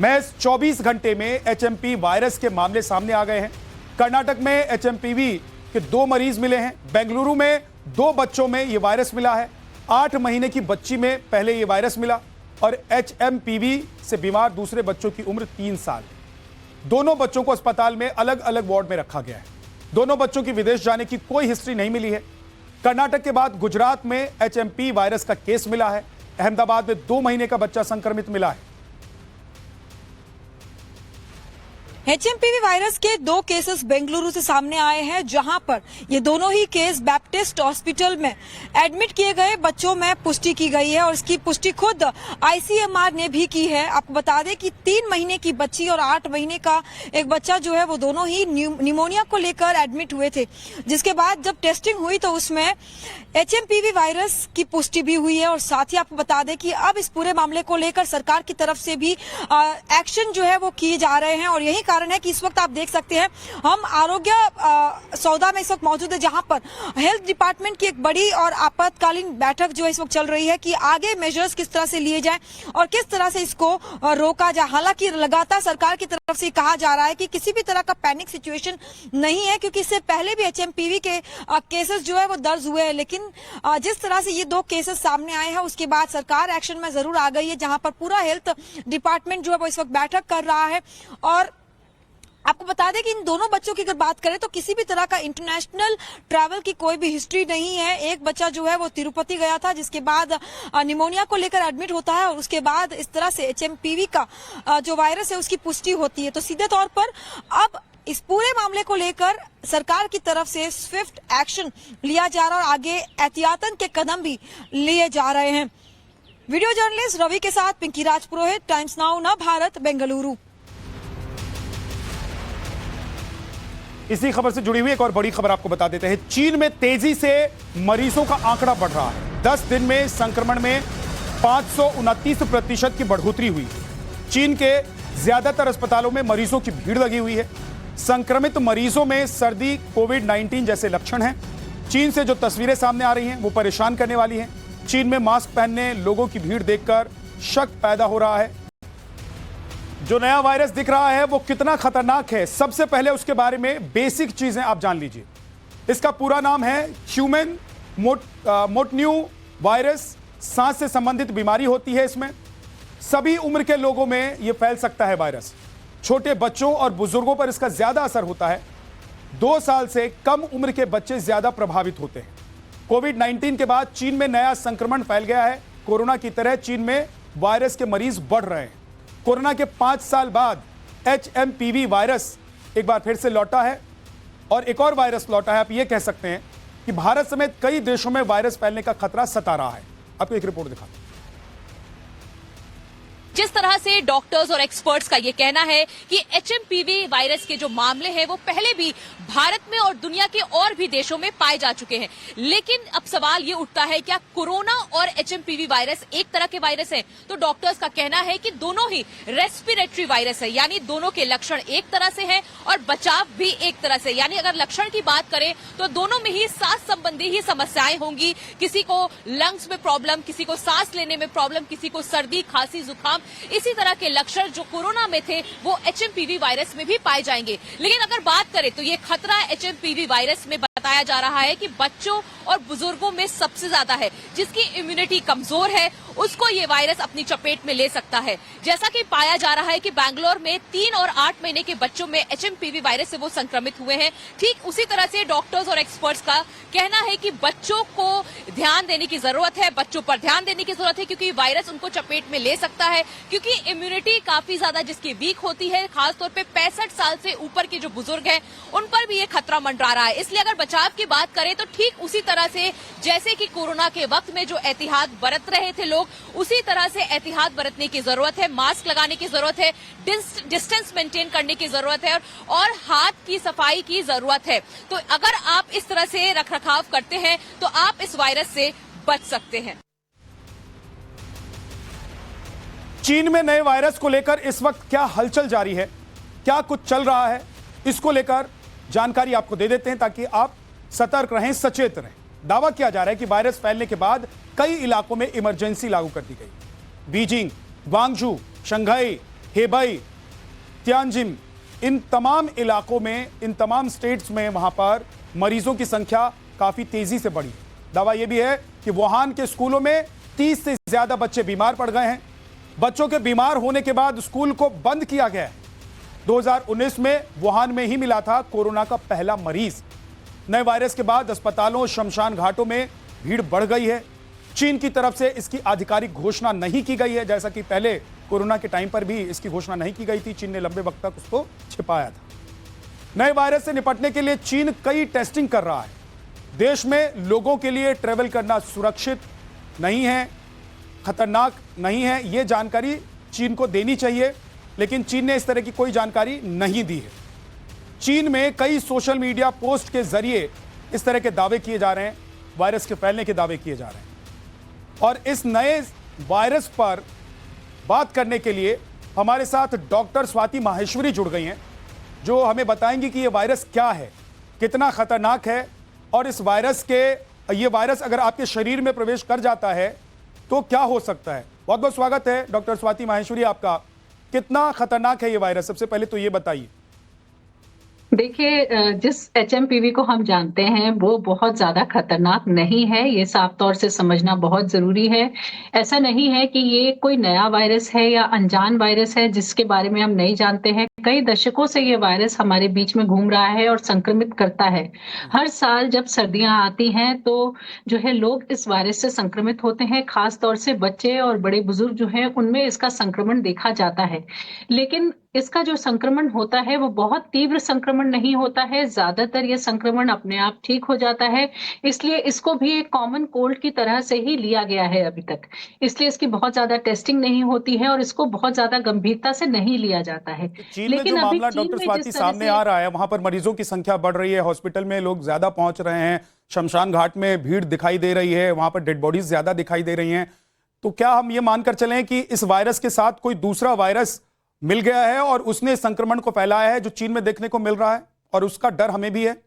महज 24 घंटे में एचएमपी वायरस के मामले सामने आ गए हैं। कर्नाटक में एचएमपीवी के 2 मरीज मिले हैं। बेंगलुरु में 2 बच्चों में यह वायरस मिला है। 8 महीने की बच्ची में पहले यह वायरस मिला और एचएमपीवी से बीमार दूसरे बच्चों की उम्र 3 साल है। दोनों बच्चों को अस्पताल में अलग अलग वार्ड में रखा गया है। दोनों बच्चों की विदेश जाने की कोई हिस्ट्री नहीं मिली है। कर्नाटक के बाद गुजरात में एचएमपी वायरस का केस मिला है। अहमदाबाद में 2 महीने का बच्चा संक्रमित मिला है। एचएमपीवी वायरस के 2 केसेस बेंगलुरु से सामने आए हैं, जहां पर ये दोनों ही केस बैप्टिस्ट हॉस्पिटल में एडमिट किए गए बच्चों में पुष्टि की गई है और इसकी पुष्टि खुद आईसीएमआर ने भी की है। आपको बता दें कि 3 महीने की बच्ची और 8 महीने का एक बच्चा जो है वो दोनों ही निमोनिया को लेकर एडमिट हुए थे, जिसके बाद जब टेस्टिंग हुई तो उसमें एचएमपीवी वायरस की पुष्टि भी हुई है। और साथ ही आपको बता दें कि अब इस पूरे मामले को लेकर सरकार की तरफ से भी एक्शन जो है वो किए जा रहे हैं और यही कारण है कि इस वक्त आप देख सकते हैं हम आरोग्य सौदा में इस वक्त मौजूद है, जहां पर हेल्थ डिपार्टमेंट की एक बड़ी और आपातकालीन बैठक जो इस वक्त चल रही है कि आगे मेजर्स किस तरह से लिए जाएं और किस तरह से इसको रोका जाए। हालांकि लगातार सरकार की तरफ से कहा जा रहा है कि किसी भी तरह का पैनिक सिचुएशन नहीं है, क्योंकि इससे पहले भी एचएमपीवी के केसेस जो है वो दर्ज हुए हैं। लेकिन जिस तरह से ये 2 केसेस सामने आए हैं उसके बाद सरकार एक्शन में जरूर आ गई है, जहां पर पूरा हेल्थ डिपार्टमेंट जो है वो इस वक्त बैठक कर रहा है। और आपको बता दें कि इन दोनों बच्चों की अगर बात करें तो किसी भी तरह का इंटरनेशनल ट्रैवल की कोई भी हिस्ट्री नहीं है। एक बच्चा जो है वो तिरुपति गया था, जिसके बाद निमोनिया को लेकर एडमिट होता है और उसके बाद इस तरह से एचएमपीवी का जो वायरस है उसकी पुष्टि होती है। तो सीधे तौर पर अब इस पूरे मामले को लेकर सरकार की तरफ से स्विफ्ट एक्शन लिया जा रहा है और आगे एहतियातन के कदम भी लिए जा रहे हैं। वीडियो जर्नलिस्ट रवि के साथ पिंकी राजपुरोहित, टाइम्स नाउ नव भारत, बेंगलुरु। इसी खबर से जुड़ी हुई एक और बड़ी खबर आपको बता देते हैं। चीन में तेजी से मरीजों का आंकड़ा बढ़ रहा है। 10 दिन में संक्रमण में 529% की बढ़ोतरी हुई। चीन के ज्यादातर अस्पतालों में मरीजों की भीड़ लगी हुई है। संक्रमित मरीजों में सर्दी, कोविड-19 जैसे लक्षण हैं। चीन से जो तस्वीरें सामने आ रही हैं वो परेशान करने वाली हैं। चीन में मास्क पहनने लोगों की भीड़ देखकर शक पैदा हो रहा है। जो नया वायरस दिख रहा है वो कितना खतरनाक है, सबसे पहले उसके बारे में बेसिक चीजें आप जान लीजिए। इसका पूरा नाम है ह्यूमन मोटन्यू वायरस। सांस से संबंधित बीमारी होती है। इसमें सभी उम्र के लोगों में यह फैल सकता है वायरस। छोटे बच्चों और बुजुर्गों पर इसका ज्यादा असर होता है। 2 साल से कम उम्र के बच्चे ज्यादा प्रभावित होते हैं। कोविड-19 के बाद चीन में नया संक्रमण फैल गया है। कोरोना की तरह चीन में वायरस के मरीज बढ़ रहे हैं। कोरोना के 5 साल बाद एचएमपीवी वायरस एक बार फिर से लौटा है और एक और वायरस लौटा है। आप ये कह सकते हैं कि भारत समेत कई देशों में वायरस फैलने का खतरा सता रहा है। आपको एक रिपोर्ट दिखाते हैं। जिस तरह से डॉक्टर्स और एक्सपर्ट्स का ये कहना है कि एचएमपीवी वायरस के जो मामले हैं वो पहले भी भारत में और दुनिया के और भी देशों में पाए जा चुके हैं, लेकिन अब सवाल ये उठता है क्या कोरोना और एचएमपीवी वायरस एक तरह के वायरस हैं? तो डॉक्टर्स का कहना है कि दोनों ही रेस्पिरेटरी वायरस है, यानी दोनों के लक्षण एक तरह से हैं और बचाव भी एक तरह से। यानी अगर लक्षण की बात करें तो दोनों में ही सांस संबंधी ही समस्याएं होंगी। किसी को लंग्स में प्रॉब्लम, किसी को सांस लेने में प्रॉब्लम, किसी को सर्दी, खांसी, जुकाम, इसी तरह के लक्षण जो कोरोना में थे वो एचएमपीवी वायरस में भी पाए जाएंगे। लेकिन अगर बात करें तो ये खतरा एचएमपीवी वायरस में बताया जा रहा है कि बच्चों और बुजुर्गों में सबसे ज्यादा है। जिसकी इम्यूनिटी कमजोर है उसको ये वायरस अपनी चपेट में ले सकता है। जैसा कि पाया जा रहा है कि बैंगलोर में 3 और 8 महीने के बच्चों में एचएमपीवी वायरस से वो संक्रमित हुए हैं। ठीक उसी तरह से डॉक्टर्स और एक्सपर्ट्स का कहना है कि बच्चों को ध्यान देने की जरूरत है, बच्चों पर ध्यान देने की जरूरत है, क्योंकि वायरस उनको चपेट में ले सकता है। क्योंकि इम्यूनिटी काफी ज्यादा जिसकी वीक होती है, खासतौर पे 65 साल से ऊपर के जो बुजुर्ग हैं उन पर भी ये खतरा मंडरा रहा है। इसलिए अगर बचाव की बात करें तो ठीक उसी तरह से जैसे कि कोरोना के वक्त में जो एहतियात बरत रहे थे लोग, उसी तरह से एहतियात बरतने की जरूरत है। मास्क लगाने की जरूरत है, डिस्टेंस मेंटेन करने की जरूरत है और हाथ की सफाई की जरूरत है। तो अगर आप इस तरह से रखरखाव करते हैं तो आप इस वायरस से बच सकते हैं। चीन में नए वायरस को लेकर इस वक्त क्या हलचल जारी है, क्या कुछ चल रहा है, इसको लेकर जानकारी आपको दे देते हैं ताकि आप सतर्क रहें, सचेत रहें। दावा किया जा रहा है कि वायरस फैलने के बाद कई इलाकों में इमरजेंसी लागू कर दी गई। Beijing, Guangzhou, Shanghai, Hebei, Tianjin, इन तमाम इलाकों में, इन तमाम स्टेट्स में वहां पर मरीजों की संख्या काफी तेजी से बढ़ी। दावा यह भी है कि वुहान के स्कूलों में 30 से ज्यादा बच्चे बीमार पड़ गए हैं। बच्चों के बीमार होने के बाद स्कूल को बंद किया गया है। 2019 में वुहान में ही मिला था कोरोना का पहला मरीज। नए वायरस के बाद अस्पतालों, शमशान घाटों में भीड़ बढ़ गई है। चीन की तरफ से इसकी आधिकारिक घोषणा नहीं की गई है, जैसा कि पहले कोरोना के टाइम पर भी इसकी घोषणा नहीं की गई थी। चीन ने लंबे वक्त तक उसको छिपाया था। नए वायरस से निपटने के लिए चीन कई टेस्टिंग कर रहा है। देश में लोगों के लिए ट्रेवल करना सुरक्षित नहीं है, खतरनाक नहीं है, यह जानकारी चीन को देनी चाहिए, लेकिन चीन ने इस तरह की कोई जानकारी नहीं दी है। चीन में कई सोशल मीडिया पोस्ट के जरिए इस तरह के दावे किए जा रहे हैं, वायरस के फैलने के दावे किए जा रहे हैं। और इस नए वायरस पर बात करने के लिए हमारे साथ डॉक्टर स्वाति माहेश्वरी जुड़ गई हैं, जो हमें बताएंगी कि यह वायरस क्या है, कितना खतरनाक है, और इस वायरस के, ये वायरस अगर आपके शरीर में प्रवेश कर जाता है तो क्या हो सकता है। बहुत बहुत स्वागत है डॉक्टर स्वाति माहेश्वरी आपका। कितना खतरनाक है ये वायरस, सबसे पहले तो ये बताइए। देखिए, जिस HMPV को हम जानते हैं वो बहुत ज्यादा खतरनाक नहीं है, ये साफ तौर से समझना बहुत जरूरी है। ऐसा नहीं है कि ये कोई नया वायरस है या अनजान वायरस है जिसके बारे में हम नहीं जानते हैं। कई दशकों से ये वायरस हमारे बीच में घूम रहा है और संक्रमित करता है। हर साल जब सर्दियां आती हैं तो जो है लोग इस वायरस से संक्रमित होते हैं, खास तौर से बच्चे और बड़े बुजुर्ग जो हैं उनमें इसका संक्रमण देखा जाता है। लेकिन इसका जो संक्रमण होता है वो बहुत तीव्र संक्रमण नहीं होता है। ज्यादातर ये संक्रमण अपने आप ठीक हो जाता है, इसलिए इसको भी एक कॉमन कोल्ड की तरह से ही लिया गया है अभी तक। इसलिए इसकी बहुत ज्यादा टेस्टिंग नहीं होती है और इसको बहुत ज्यादा गंभीरता से नहीं लिया जाता है। चीन में जो मामला डॉक्टर स्वाति सामने आ रहा है, वहां पर मरीजों की संख्या बढ़ रही है, हॉस्पिटल में लोग ज्यादा पहुंच रहे हैं, शमशान घाट में भीड़ दिखाई दे रही है, वहां पर डेड बॉडीज ज्यादा दिखाई दे रही हैं। तो क्या हम ये मानकर चलें कि इस वायरस के साथ कोई दूसरा वायरस मिल गया है और उसने संक्रमण को फैलाया है, जो चीन में देखने को मिल रहा है, और उसका डर हमें भी है?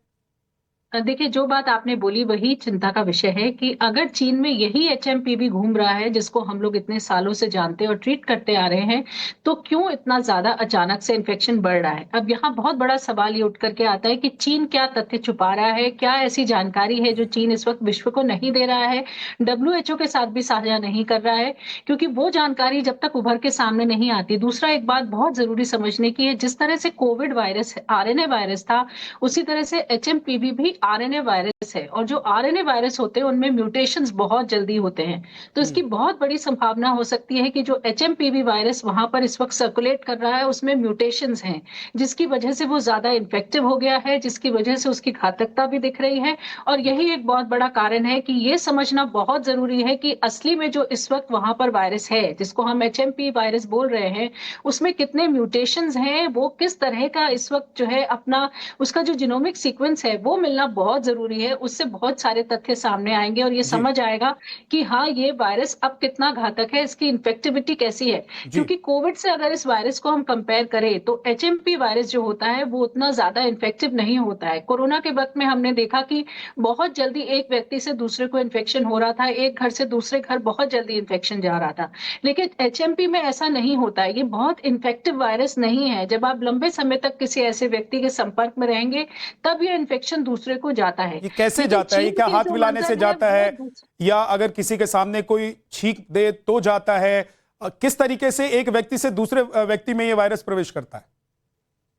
देखिए, जो बात आपने बोली वही चिंता का विषय है कि अगर चीन में यही HMPV घूम रहा है जिसको हम लोग इतने सालों से जानते और ट्रीट करते आ रहे हैं, तो क्यों इतना ज्यादा अचानक से इन्फेक्शन बढ़ रहा है। अब यहाँ बहुत बड़ा सवाल ये उठ करके आता है कि चीन क्या तथ्य छुपा रहा है, क्या ऐसी जानकारी है जो चीन इस वक्त विश्व को नहीं दे रहा है, WHO के साथ भी साझा नहीं कर रहा है, क्योंकि वो जानकारी जब तक उभर के सामने नहीं आती। दूसरा एक बात बहुत जरूरी समझने की है, जिस तरह से कोविड वायरस RNA वायरस था, उसी तरह से HMPV भी RNA वायरस है, और जो RNA वायरस होते हैं उनमें म्यूटेशंस बहुत जल्दी होते हैं। तो इसकी बहुत बड़ी संभावना हो सकती है कि जो HMPV वायरस वहां पर इस वक्त सर्कुलेट कर रहा है उसमें म्यूटेशंस हैं, जिसकी वजह से वो ज्यादा इन्फेक्टिव हो गया है, जिसकी वजह से उसकी घातकता भी दिख रही है। और यही एक बहुत बड़ा कारण है कि ये समझना बहुत जरूरी है कि असली में जो इस वक्त वहां पर वायरस है, जिसको हम HMP वायरस बोल रहे हैं, उसमें कितने म्यूटेशंस हैं, वो किस तरह का इस वक्त जो है अपना उसका जो जीनोमिक सीक्वेंस है वो मिलना बहुत जरूरी है। उससे बहुत सारे तथ्य सामने आएंगे और ये समझ आएगा कि हाँ, ये वायरस अब कितना घातक है, इसकी इन्फेक्टिविटी कैसी है। क्योंकि कोविड से अगर इस वायरस को हम कंपेयर करें तो HMP वायरस जो होता है वो उतना ज्यादा इन्फेक्टिव नहीं होता है। कोरोना के वक्त में हमने देखा कि बहुत जल्दी एक व्यक्ति से दूसरे को इन्फेक्शन हो रहा था, एक घर से दूसरे घर बहुत जल्दी इन्फेक्शन जा रहा था। लेकिन HMP में ऐसा नहीं होता है, ये बहुत इन्फेक्टिव वायरस नहीं है। जब आप लंबे समय तक किसी ऐसे व्यक्ति के संपर्क में रहेंगे तब ये इन्फेक्शन दूसरे को जाता है। ये कैसे जाता है? ये क्या हाथ मिलाने से जाता है, या अगर किसी के सामने कोई छींक दे तो जाता है? किस तरीके से एक व्यक्ति से दूसरे व्यक्ति में ये वायरस प्रवेश करता है?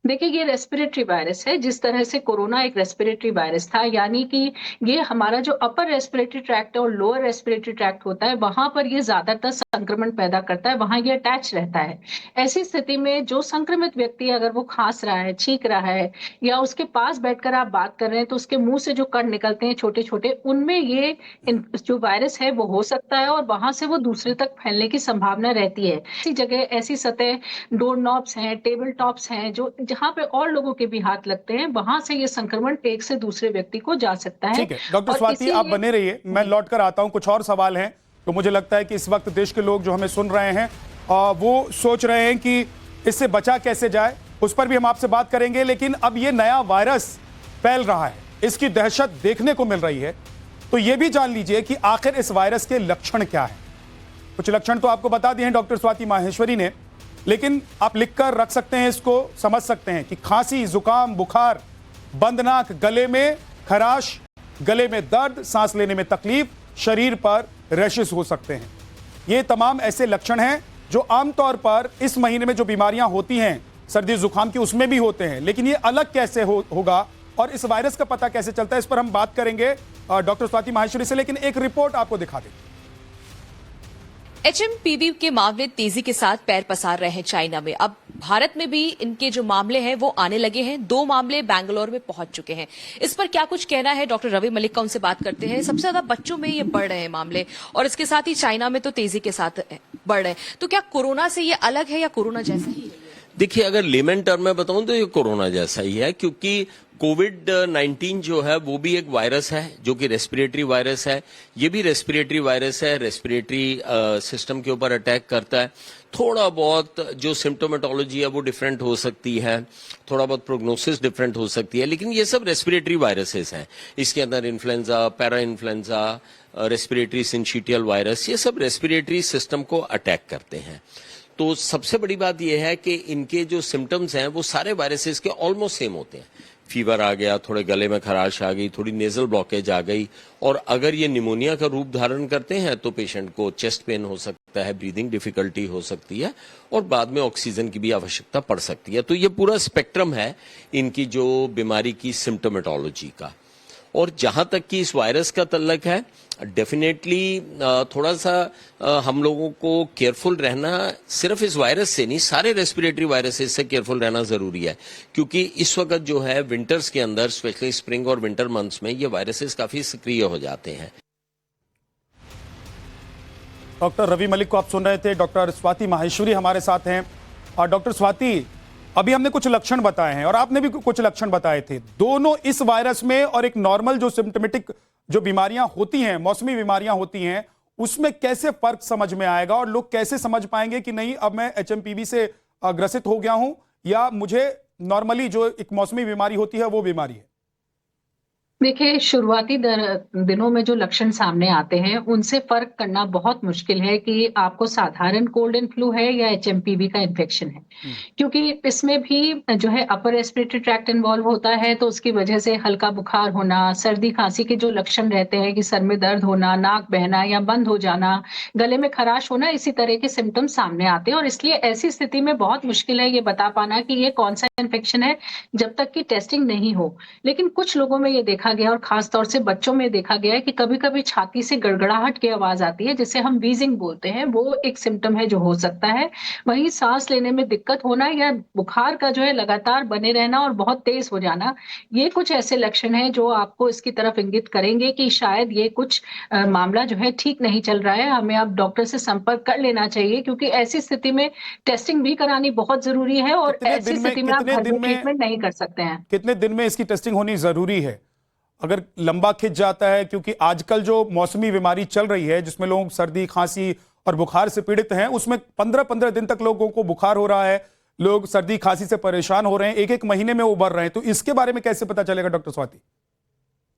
देखिए, ये रेस्पिरेटरी वायरस है। जिस तरह से कोरोना एक रेस्पिरेटरी वायरस था, यानी कि ये हमारा जो अपर रेस्पिरेटरी ट्रैक्ट और लोअर रेस्पिरेटरी ट्रैक्ट होता है वहां पर ये ज्यादातर संक्रमण पैदा करता है, वहां ये अटैच रहता है। ऐसी स्थिति में जो संक्रमित व्यक्ति अगर वो खांस रहा है, छींक रहा है, या उसके पास बैठकर आप बात कर रहे हैं तो उसके मुंह से जो कण निकलते हैं छोटे छोटे, उनमें ये जो वायरस है वो हो सकता है और वहां से वो दूसरे तक फैलने की संभावना रहती है। ऐसी जगह, ऐसी सतह, डोर नॉब्स हैं, टेबल टॉप्स हैं, जो जहां पे और लोगों के भी हाथ लगते हैं, वहां से ये संक्रमण एक से दूसरे व्यक्ति को जा सकता है। ठीक है डॉक्टर स्वाति, आप बने रहिए, मैं लौट कर आता हूं। कुछ और सवाल हैं तो मुझे लगता है कि इस वक्त देश के लोग जो हमें सुन रहे हैं वो सोच रहे हैं कि इससे बचा कैसे जाए, उस पर भी हम आपसे बात करेंगे। लेकिन अब ये नया वायरस फैल रहा है, इसकी दहशत देखने को मिल रही है, तो ये भी जान लीजिए कि आखिर इस वायरस के लक्षण क्या है। कुछ लक्षण तो आपको बता दिए हैं डॉक्टर स्वाति माहेश्वरी ने। लेकिन आप लिखकर रख सकते हैं, इसको समझ सकते हैं कि खांसी, जुकाम, बुखार, बंद नाक, गले में खराश, गले में दर्द, सांस लेने में तकलीफ, शरीर पर रैशेस हो सकते हैं। ये तमाम ऐसे लक्षण हैं जो आमतौर पर इस महीने में जो बीमारियां होती हैं सर्दी जुकाम की, उसमें भी होते हैं। लेकिन ये अलग कैसे होगा और इस वायरस का पता कैसे चलता है, इस पर हम बात करेंगे डॉक्टर स्वाति माहेश्वरी से। लेकिन एक रिपोर्ट आपको दिखा दें। एचएमपीवी के मामले तेजी के साथ पैर पसार रहे हैं चाइना में। अब भारत में भी इनके जो मामले हैं वो आने लगे हैं। 2 मामले बैंगलोर में पहुंच चुके हैं। इस पर क्या कुछ कहना है डॉक्टर रवि मलिक का, उनसे बात करते हैं। सबसे ज्यादा बच्चों में ये बढ़ रहे हैं मामले, और इसके साथ ही चाइना में तो तेजी के साथ बढ़ रहे हैं। तो क्या कोरोना से ये अलग है या कोरोना जैसा ही है? देखिए, अगर लेमन टर्म में बताऊं तो ये कोरोना जैसा ही है, क्योंकि कोविड-19 जो है वो भी एक वायरस है जो कि रेस्पिरेटरी वायरस है। ये भी रेस्पिरेटरी वायरस है, रेस्पिरेटरी सिस्टम के ऊपर अटैक करता है। थोड़ा बहुत जो सिम्टोमेटोलॉजी है वो डिफरेंट हो सकती है, थोड़ा बहुत प्रोग्नोसिस डिफरेंट हो सकती है, लेकिन ये सब रेस्पिरेटरी वायरसेस हैं। इसके अंदर influenza, para influenza, respiratory syncytial virus, ये सब रेस्पिरेटरी सिस्टम को अटैक करते हैं। तो सबसे बड़ी बात यह है कि इनके जो सिम्टम्स हैं वो सारे वायरसेस के ऑलमोस्ट सेम होते हैं। फीवर आ गया, थोड़े गले में खराश आ गई, थोड़ी नेजल ब्लॉकेज आ गई, और अगर ये निमोनिया का रूप धारण करते हैं तो पेशेंट को चेस्ट पेन हो सकता है, ब्रीदिंग डिफिकल्टी हो सकती है, और बाद में ऑक्सीजन की भी आवश्यकता पड़ सकती है। तो ये पूरा स्पेक्ट्रम है इनकी जो बीमारी की सिम्टोमेटोलॉजी का। और जहां तक कि इस वायरस का तल्लक है, डेफिनेटली थोड़ा सा हम लोगों को केयरफुल रहना, सिर्फ इस वायरस से नहीं, सारे रेस्पिरेटरी वायरसेस से केयरफुल रहना जरूरी है, क्योंकि इस वक्त जो है विंटर्स के अंदर, स्पेशली स्प्रिंग और विंटर मंथ्स में, ये वायरसेस काफी सक्रिय हो जाते हैं। डॉक्टर रवि मलिक को आप सुन रहे थे। डॉक्टर स्वाति माहेश्वरी हमारे साथ हैं। और डॉक्टर स्वाति, अभी हमने कुछ लक्षण बताए हैं और आपने भी कुछ लक्षण बताए थे। दोनों इस वायरस में और एक नॉर्मल जो सिम्टोमेटिक जो बीमारियां होती हैं, मौसमी बीमारियां होती हैं, उसमें कैसे फर्क समझ में आएगा और लोग कैसे समझ पाएंगे कि नहीं, अब मैं एचएमपीवी से ग्रसित हो गया हूं या मुझे नॉर्मली जो एक मौसमी बीमारी होती है वो बीमारी है? देखिए, शुरुआती दिनों में जो लक्षण सामने आते हैं उनसे फर्क करना बहुत मुश्किल है कि आपको साधारण कोल्ड एंड फ्लू है या एचएमपीवी का इन्फेक्शन है, क्योंकि इसमें भी जो है अपर रेस्पिरेटरी ट्रैक्ट इन्वॉल्व होता है। तो उसकी वजह से हल्का बुखार होना, सर्दी खांसी के जो लक्षण रहते हैं कि सर में दर्द होना, नाक बहना या बंद हो जाना, गले में खराश होना, इसी तरह के सिम्टम्स सामने आते हैं। और इसलिए ऐसी स्थिति में बहुत मुश्किल है ये बता पाना कि ये कौन सा इन्फेक्शन है जब तक कि टेस्टिंग नहीं हो। लेकिन कुछ लोगों में ये देखा गया, और खास तौर से बच्चों में देखा गया है, कि कभी कभी छाती से गड़गड़ाहट की आवाज आती है, जिसे हम वीजिंग बोलते हैं। वो एक सिम्टम है जो हो सकता है। वहीं सांस लेने में दिक्कत होना या बुखार का जो है लगातार बने रहना और बहुत तेज हो जाना, ये कुछ ऐसे लक्षण हैं जो आपको इसकी तरफ इंगित करेंगे कि शायद ये कुछ मामला जो है ठीक नहीं चल रहा है, हमें अब डॉक्टर से संपर्क कर लेना चाहिए, क्योंकि ऐसी स्थिति में टेस्टिंग भी करानी बहुत जरूरी है। और ऐसी स्थिति में आप घर में ट्रीटमेंट नहीं कर सकते हैं। कितने दिन में इसकी टेस्टिंग होनी जरूरी है? अगर लंबा खिंच जाता है, क्योंकि आजकल जो मौसमी बीमारी चल रही है जिसमें लोग सर्दी, खांसी और बुखार से पीड़ित हैं, उसमें 15-15 दिन तक लोगों को बुखार हो रहा है, लोग सर्दी खांसी से परेशान हो रहे हैं, एक एक महीने में उबर रहे हैं। तो इसके बारे में कैसे पता चलेगा डॉक्टर स्वाति?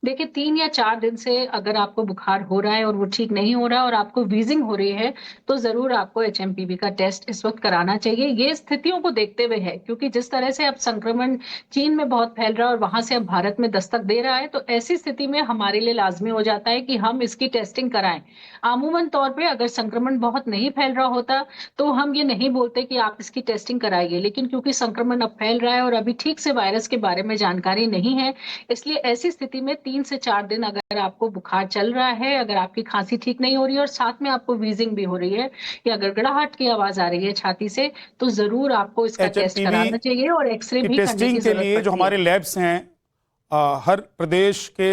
देखिए, 3 या 4 दिन से अगर आपको बुखार हो रहा है और वो ठीक नहीं हो रहा और आपको वीजिंग हो रही है, तो जरूर आपको एचएमपीवी का टेस्ट इस वक्त कराना चाहिए। ये स्थितियों को देखते हुए है, क्योंकि जिस तरह से अब संक्रमण चीन में बहुत फैल रहा है और वहां से अब भारत में दस्तक दे रहा है, तो ऐसी स्थिति में हमारे लिए लाजमी हो जाता है कि हम इसकी टेस्टिंग कराएं। अमूमन तौर पर अगर संक्रमण बहुत नहीं फैल रहा होता तो हम ये नहीं बोलते कि आप इसकी टेस्टिंग कराइए, लेकिन क्योंकि संक्रमण अब फैल रहा है और अभी ठीक से वायरस के बारे में जानकारी नहीं है, इसलिए ऐसी स्थिति में 3 से 4 दिन अगर आपको बुखार चल रहा है, अगर आपकी खांसी ठीक नहीं हो रही है और साथ में आपको वीजिंग भी हो रही है या गड़गड़ाहट की आवाज आ रही है छाती से, तो जरूर आपको इसका टेस्ट कराना चाहिए और एक्सरे भी करने की जरूरत लिए जो हमारे लैब्स हैं हर प्रदेश के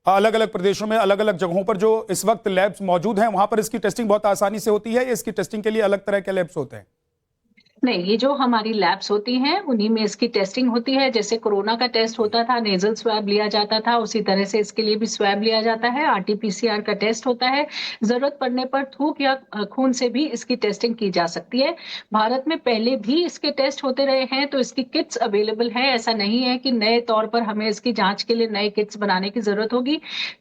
अलग अलग प्रदेशों में अलग अलग जगहों पर जो इस वक्त लैब्स मौजूद हैं, वहां पर इसकी टेस्टिंग बहुत आसानी से होती है। इसकी टेस्टिंग के लिए अलग तरह के लैब्स होते हैं? नहीं, ये जो हमारी लैब्स होती हैं उन्हीं में इसकी टेस्टिंग होती है। जैसे कोरोना का टेस्ट होता था, नेजल स्वैब लिया जाता था, उसी तरह से इसके लिए भी स्वैब लिया जाता है। आरटीपीसीआर का टेस्ट होता है। जरूरत पड़ने पर थूक या खून से भी इसकी टेस्टिंग की जा सकती है। भारत में पहले भी इसके टेस्ट होते रहे हैं, तो इसकी किट्स अवेलेबल है। ऐसा नहीं है कि नए तौर पर हमें इसकी जांच के लिए नए किट्स बनाने की जरूरत होगी।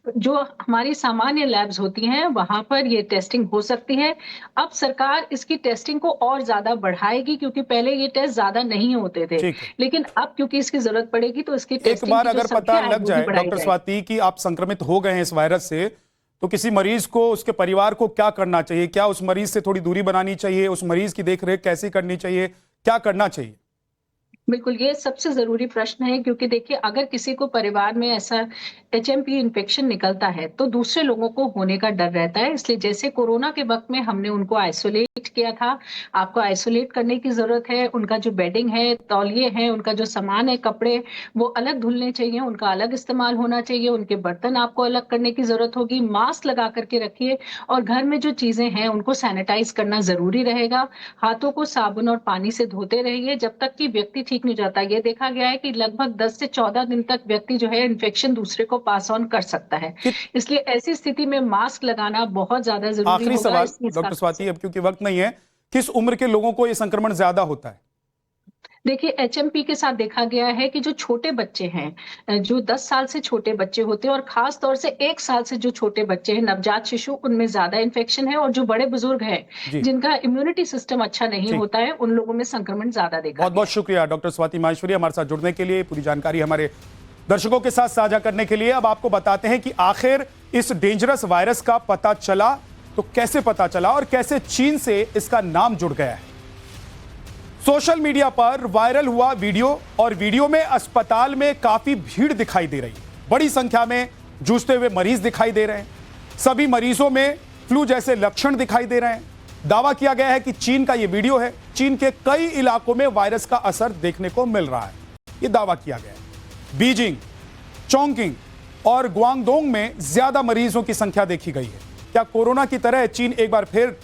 जो हमारी सामान्य लैब्स होती हैं वहां पर ये टेस्टिंग हो सकती है। अब सरकार इसकी टेस्टिंग को और ज्यादा बढ़ाएगी बढ़ेगी, क्योंकि पहले ये टेस्ट ज्यादा नहीं होते थे, ठीक है। लेकिन अब क्योंकि इसकी जरूरत पड़ेगी तो इसकी एक टेस्टिंग बार की जो अगर संख्या पता है, लग वो जाए भी बढ़ाई डॉक्टर जाएगी। स्वाति कि आप संक्रमित हो गए हैं इस वायरस से, तो किसी मरीज को, उसके परिवार को क्या करना चाहिए? क्या उस मरीज से थोड़ी दूरी बनानी चाहिए? उस मरीज की देखरेख कैसी करनी चाहिए? क्या करना चाहिए? बिल्कुल, ये सबसे ज़रूरी प्रश्न है, क्योंकि देखिए अगर किसी को परिवार में ऐसा एचएमपी इन्फेक्शन निकलता है तो दूसरे लोगों को होने का डर रहता है। इसलिए जैसे कोरोना के वक़्त में हमने उनको आइसोलेट किया था, आपको आइसोलेट करने की ज़रूरत है। उनका जो बेडिंग है, तौलिए हैं, उनका जो सामान है, कपड़े, वो अलग धुलने चाहिए, उनका अलग इस्तेमाल होना चाहिए, उनके बर्तन आपको अलग करने की ज़रूरत होगी, मास्क लगा कर के रखिए और घर में जो चीज़ें हैं उनको सैनिटाइज़ करना ज़रूरी रहेगा। हाथों को साबुन और पानी से धोते रहिए जब तक कि व्यक्ति ठीक नहीं हो जाता। ये देखा गया है कि लगभग 10 से 14 दिन तक व्यक्ति जो है इन्फेक्शन दूसरे को पास ऑन कर सकता है। इसलिए ऐसी स्थिति में मास्क लगाना बहुत ज्यादा जरूरी आखिरी होगा। सवाल इसलिए डॉक्टर स्वाति, अब क्योंकि वक्त नहीं है, किस उम्र के लोगों को यह संक्रमण ज्यादा होता है? देखिए एचएमपी के साथ देखा गया है कि जो छोटे बच्चे हैं, जो 10 साल से छोटे बच्चे होते हैं और खास तौर से 1 साल से जो छोटे बच्चे हैं, नवजात शिशु, उनमें ज्यादा इन्फेक्शन है, और जो बड़े बुजुर्ग हैं जी। जिनका इम्यूनिटी सिस्टम अच्छा नहीं ठीक। होता है, उन लोगों में संक्रमण ज्यादा देखा बहुत गया बहुत है। शुक्रिया डॉक्टर स्वाति माहेश्वरी हमारे साथ जुड़ने के लिए, पूरी जानकारी हमारे दर्शकों के साथ साझा करने के लिए। अब आपको बताते हैं कि आखिर इस डेंजरस वायरस का पता चला तो कैसे पता चला और कैसे चीन से इसका नाम जुड़ गया है। सोशल मीडिया पर वायरल हुआ वीडियो, और वीडियो में अस्पताल में काफी भीड़ दिखाई दे रही है। बड़ी संख्या में जूझते हुए मरीज दिखाई दे रहे हैं। सभी मरीजों में फ्लू जैसे लक्षण दिखाई दे रहे हैं। दावा किया गया है कि चीन का यह वीडियो है। चीन के कई इलाकों में वायरस का असर देखने को मिल रहा है, यह दावा किया गया है। बीजिंग, चोंगकिंग और ग्वांगडोंग में ज्यादा मरीजों की संख्या देखी गई है। क्या कोरोना की तरह चीन एक बार फिर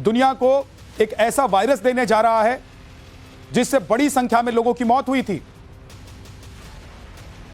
दुनिया को एक ऐसा वायरस देने जा रहा है जिससे बड़ी संख्या में लोगों की मौत हुई थी?